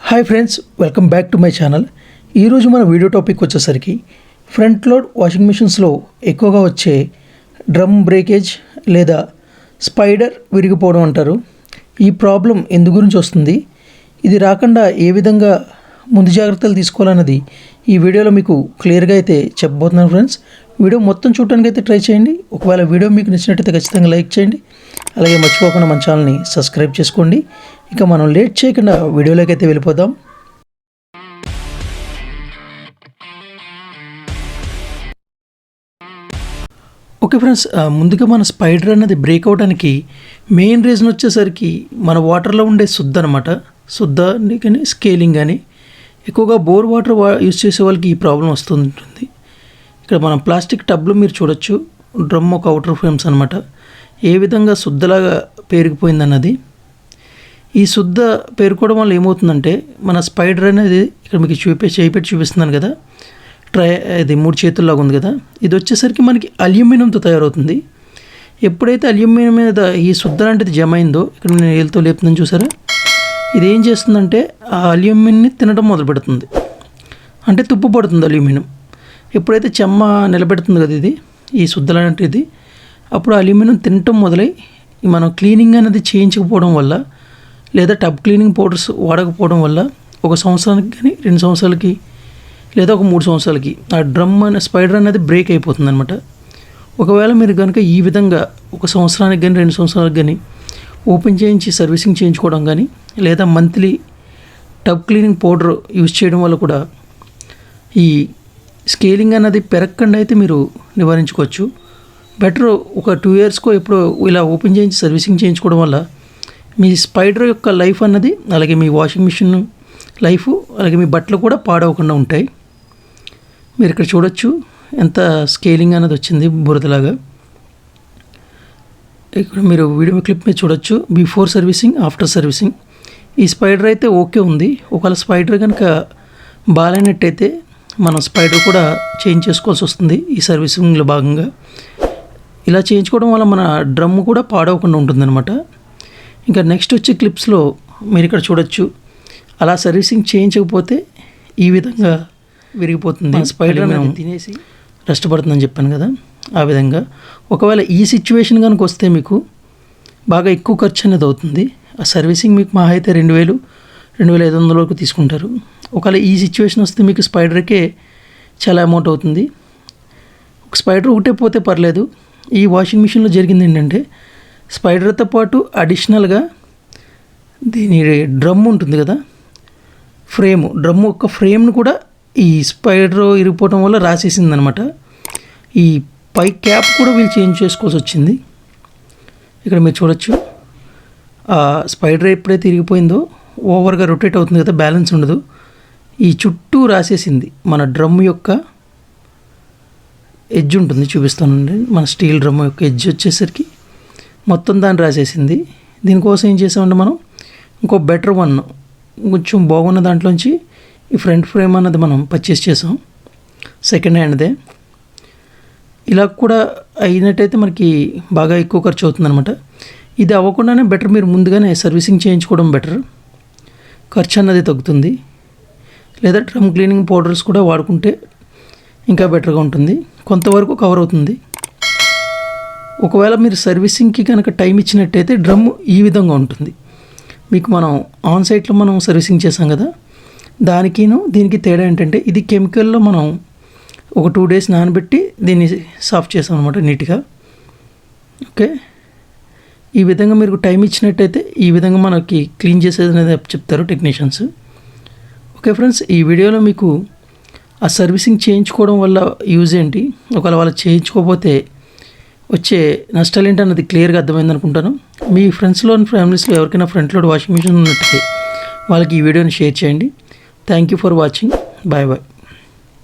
Hi friends, welcome back to my channel. ఈరోజు మన video topic వచ్చేసరికి ఫ్రంట్ లోడ్ వాషింగ్ మిషన్స్లో ఎక్కువగా వచ్చే డ్రమ్ బ్రేకేజ్ లేదా స్పైడర్ విరిగిపోవడం అంటారు. ఈ ప్రాబ్లం ఎందు గురించి వస్తుంది, ఇది రాకుండా ఏ విధంగా ముందు జాగ్రత్తలు తీసుకోవాలన్నది ఈ వీడియోలో మీకు క్లియర్గా అయితే చెప్పబోతున్నాను. ఫ్రెండ్స్, వీడియో మొత్తం చూడడానికి అయితే ట్రై చేయండి. ఒకవేళ వీడియో మీకు నచ్చినట్టయితే ఖచ్చితంగా లైక్ చేయండి. అలాగే మర్చిపోకుండా మన ఛానల్ని సబ్స్క్రైబ్ చేసుకోండి. ఇక మనం లేట్ చేయకుండా వీడియోలోకి అయితే వెళ్ళిపోదాం. ఓకే ఫ్రెండ్స్, ముందుగా మన స్పైడర్ అనేది బ్రేక్ అవడానికి మెయిన్ రీజన్ వచ్చేసరికి మన వాటర్లో ఉండే శుద్ధ అనమాట. శుద్ధ కానీ స్కేలింగ్ కానీ ఎక్కువగా బోర్ వాటర్ యూజ్ చేసే వాళ్ళకి ఈ ప్రాబ్లం వస్తుంటుంది. ఇక్కడ మనం ప్లాస్టిక్ టబ్లో మీరు చూడొచ్చు, డ్రమ్ ఒక అవుటర్ ఫ్రేమ్స్ అనమాట. ఏ విధంగా శుద్ధలాగా పేరుకుపోయిందన్నది. ఈ శుద్ధ పేరుకోవడం వల్ల ఏమవుతుందంటే మన స్పైడర్ అనేది ఇక్కడ మీకు చేయి పెట్టి చూపిస్తున్నాను కదా, ఇది 3 చేతుల్లాగా ఉంది కదా, ఇది వచ్చేసరికి మనకి అల్యూమినియంతో తయారవుతుంది. ఎప్పుడైతే అల్యూమినియం మీద ఈ శుద్ధ లాంటిది జమ అయిందో, ఇక్కడ నేను ఏళ్ళతో లేపుతున్నాను చూసారా, ఇది ఏం చేస్తుందంటే ఆ అల్యూమినియంని తినడం మొదలు పెడుతుంది. అంటే తుప్పు పడుతుంది అల్యూమినియం. ఎప్పుడైతే చెమ్మ నిలబెడుతుంది కదా ఇది, ఈ శుద్ధ లాంటిది, అప్పుడు అల్యూమినియం తినటం మొదలై మనం క్లీనింగ్ అనేది చేయించకపోవడం వల్ల లేదా టబ్ క్లీనింగ్ పౌడర్స్ వాడకపోవడం వల్ల 1 సంవత్సరానికి కానీ 2 సంవత్సరాలకి లేదా ఒక 3 సంవత్సరాలకి ఆ డ్రమ్ అనే స్పైడర్ అనేది బ్రేక్ అయిపోతుంది అనమాట. ఒకవేళ మీరు కనుక ఈ విధంగా 1 సంవత్సరానికి కానీ 2 సంవత్సరాలకు కానీ ఓపెన్ చేయించి సర్వీసింగ్ చేయించుకోవడం కానీ లేదా monthly tub cleaning powder use చేయడం వల్ల కూడా ఈ స్కేలింగ్ అనేది పెరగకుండా అయితే మీరు నివారించుకోవచ్చు. బెటర్ ఒక 2 ఇయర్స్కో ఎప్పుడో ఇలా ఓపెన్ చేయించి సర్వీసింగ్ చేయించుకోవడం వల్ల మీ స్పైడర్ యొక్క లైఫ్ అన్నది, అలాగే మీ వాషింగ్ మిషన్ లైఫ్, అలాగే మీ బట్టలు కూడా పాడవకుండా ఉంటాయి. మీరు ఇక్కడ చూడొచ్చు ఎంత స్కేలింగ్ అనేది వచ్చింది బురదలాగా. ఇక్కడ మీరు వీడియో క్లిప్ మీద చూడొచ్చు, బిఫోర్ సర్వీసింగ్, ఆఫ్టర్ సర్వీసింగ్. ఈ స్పైడర్ అయితే ఓకే ఉంది. ఒకవేళ స్పైడర్ కనుక బాగాలేనట్టయితే మనం స్పైడర్ కూడా చేంజ్ చేసుకోవాల్సి వస్తుంది ఈ సర్వీసింగ్లో భాగంగా. ఇలా చేయించుకోవడం వల్ల మన డ్రమ్ కూడా పాడవకుండా ఉంటుందన్నమాట. ఇంకా నెక్స్ట్ వచ్చే క్లిప్స్లో మీరు ఇక్కడ చూడొచ్చు, అలా సర్వీసింగ్ చేయించకపోతే ఈ విధంగా విరిగిపోతుంది స్పైడర్ అనేది, తినేసి కష్టపడుతుందని చెప్పాను కదా, ఆ విధంగా. ఒకవేళ ఈ సిచ్యువేషన్ కనుక వస్తే మీకు బాగా ఎక్కువ ఖర్చు అనేది అవుతుంది. ఆ సర్వీసింగ్ మీకు మా అయితే 2000, 2500 వరకు తీసుకుంటారు. ఒకవేళ ఈ సిచ్యువేషన్ వస్తే మీకు స్పైడర్కే చాలా అమౌంట్ అవుతుంది. ఒక స్పైడర్ ఒకటే పోతే పర్లేదు. ఈ వాషింగ్ మిషన్లో జరిగింది ఏంటంటే స్పైడర్తో పాటు అడిషనల్గా దీని డ్రమ్ ఉంటుంది కదా, డ్రమ్ యొక్క ఫ్రేమ్ను కూడా ఈ స్పైడర్ ఇరిగిపోవడం వల్ల రాసేసింది అనమాట. ఈ పై క్యాప్ కూడా వీళ్ళు చేంజ్ చేసుకోవాల్సి వచ్చింది. ఇక్కడ మీరు చూడొచ్చు, ఆ స్పైడర్ ఎప్పుడైతే ఇరిగిపోయిందో ఓవర్గా రొటేట్ అవుతుంది కదా, బ్యాలెన్స్ ఉండదు. ఈ చుట్టూ రాసేసింది మన డ్రమ్ యొక్క ఎడ్జ్ ఉంటుంది, చూపిస్తానండి. మన స్టీల్ డ్రమ్ యొక్క ఎడ్జ్ వచ్చేసరికి మొత్తం దాన్ని రాసేసింది. దీనికోసం ఏం చేసామంటే మనం ఇంకో బెటర్ వన్, కొంచెం బాగున్న దాంట్లోంచి ఈ ఫ్రంట్ ఫ్రేమ్ అన్నది మనం పర్చేస్ చేసాం, సెకండ్ హ్యాండ్దే. ఇలా కూడా అయినట్టయితే మనకి బాగా ఎక్కువ ఖర్చు అవుతుందన్నమాట. ఇది అవ్వకుండానే బెటర్ మీరు ముందుగానే సర్వీసింగ్ చేయించుకోవడం బెటర్, ఖర్చు అన్నది తగ్గుతుంది. లేదా డ్రమ్ క్లీనింగ్ పౌడర్స్ కూడా వాడుకుంటే ఇంకా బెటర్గా ఉంటుంది, కొంతవరకు కవర్ అవుతుంది. ఒకవేళ మీరు సర్వీసింగ్కి కనుక టైం ఇచ్చినట్టయితే డ్రమ్ ఈ విధంగా ఉంటుంది. మీకు మనం ఆన్ సైట్లో మనం సర్వీసింగ్ చేసాం కదా, దీనికి తేడా ఏంటంటే ఇది కెమికల్లో మనం ఒక 2 days నానబెట్టి దీన్ని సాఫ్ట్ చేసాం అనమాట నీట్గా. ఓకే, ఈ విధంగా మీరు టైం ఇచ్చినట్టయితే ఈ విధంగా మనకి క్లీన్ చేసేది అనేది చెప్తారు టెక్నీషియన్స్. ఓకే ఫ్రెండ్స్, ఈ వీడియోలో మీకు ఆ సర్వీసింగ్ చేయించుకోవడం వల్ల యూజ్ ఏంటి, ఒకవేళ వాళ్ళు చేయించుకోకపోతే వచ్చే నష్టాలు ఏంటి అన్నది క్లియర్గా అర్థమైంది అనుకుంటాను. మీ ఫ్రెండ్స్లో ఫ్యామిలీస్లో ఎవరికైనా ఫ్రంట్ లోడ్ వాషింగ్ మిషన్ ఉన్నట్టయితే వాళ్ళకి ఈ వీడియోని షేర్ చేయండి. Thank you for watching. Bye bye.